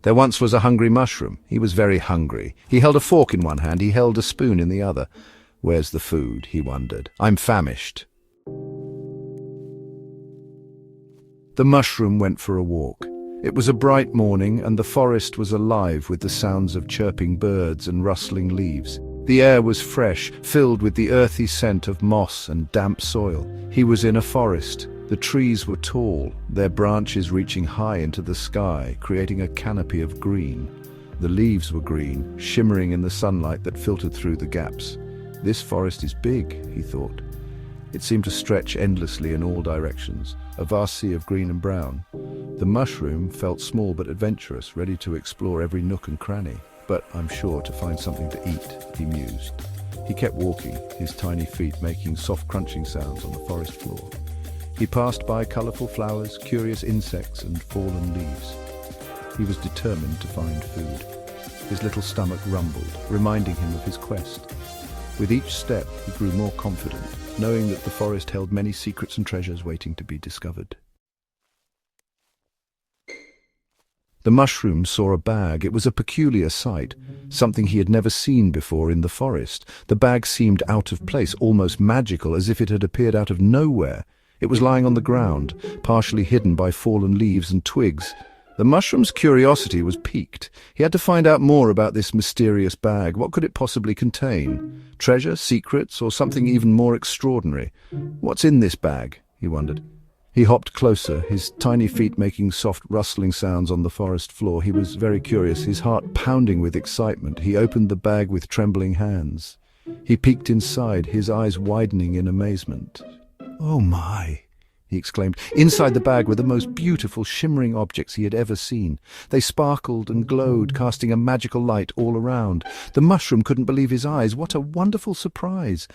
There once was a hungry mushroom. He was very hungry. He held a fork in one hand, he held a spoon in the other. Where's the food? He wondered. I'm famished. The mushroom went for a walk. It was a bright morning, and the forest was alive with the sounds of chirping birds and rustling leaves. The air was fresh, filled with the earthy scent of moss and damp soil. He was in a forest. The trees were tall, their branches reaching high into the sky, creating a canopy of green. The leaves were green, shimmering in the sunlight that filtered through the gaps. This forest is big, he thought. It seemed to stretch endlessly in all directions, a vast sea of green and brown. The mushroom felt small but adventurous, ready to explore every nook and cranny. But I'm sure to find something to eat, he mused. He kept walking, his tiny feet making soft crunching sounds on the forest floor. He passed by colourful flowers, curious insects and fallen leaves. He was determined to find food. His little stomach rumbled, reminding him of his quest. With each step, he grew more confident, knowing that the forest held many secrets and treasures waiting to be discovered. The mushroom saw a bag. It was a peculiar sight, something he had never seen before in the forest. The bag seemed out of place, almost magical, as if it had appeared out of nowhere. It was lying on the ground, partially hidden by fallen leaves and twigs. The mushroom's curiosity was piqued. He had to find out more about this mysterious bag. What could it possibly contain? Treasure, secrets, or something even more extraordinary? What's in this bag? He wondered. He hopped closer, his tiny feet making soft rustling sounds on the forest floor. He was very curious, his heart pounding with excitement. He opened the bag with trembling hands. He peeked inside, his eyes widening in amazement. "Oh my!" he exclaimed. Inside the bag were the most beautiful, shimmering objects he had ever seen. They sparkled and glowed, casting a magical light all around. The mushroom couldn't believe his eyes. What a wonderful surprise!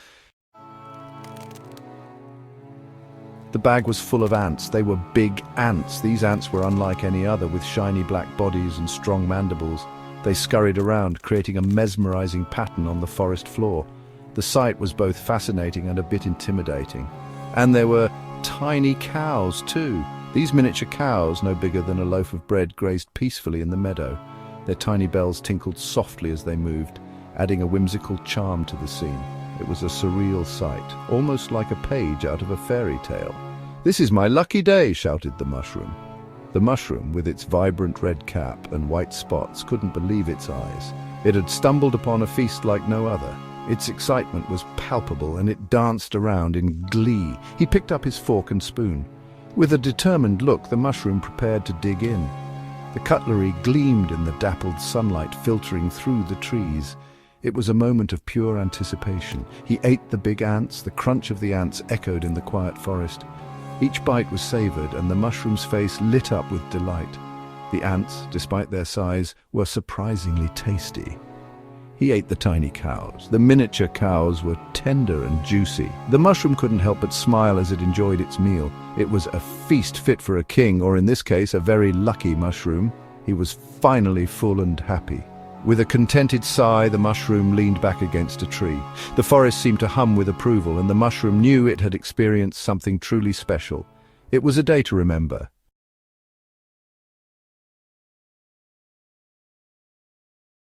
The bag was full of ants. They were big ants. These ants were unlike any other, with shiny black bodies and strong mandibles. They scurried around, creating a mesmerizing pattern on the forest floor. The sight was both fascinating and a bit intimidating. And there were tiny cows, too. These miniature cows, no bigger than a loaf of bread, grazed peacefully in the meadow. Their tiny bells tinkled softly as they moved, adding a whimsical charm to the scene. It was a surreal sight, almost like a page out of a fairy tale. "This is my lucky day," shouted the mushroom. The mushroom, with its vibrant red cap and white spots, couldn't believe its eyes. It had stumbled upon a feast like no other. Its excitement was palpable, and it danced around in glee. He picked up his fork and spoon. With a determined look, the mushroom prepared to dig in. The cutlery gleamed in the dappled sunlight filtering through the trees. It was a moment of pure anticipation. He ate the big ants. The crunch of the ants echoed in the quiet forest. Each bite was savored, and the mushroom's face lit up with delight. The ants, despite their size, were surprisingly tasty. He ate the tiny cows. The miniature cows were tender and juicy. The mushroom couldn't help but smile as it enjoyed its meal. It was a feast fit for a king, or in this case, a very lucky mushroom. He was finally full and happy. With a contented sigh, the mushroom leaned back against a tree. The forest seemed to hum with approval, and the mushroom knew it had experienced something truly special. It was a day to remember,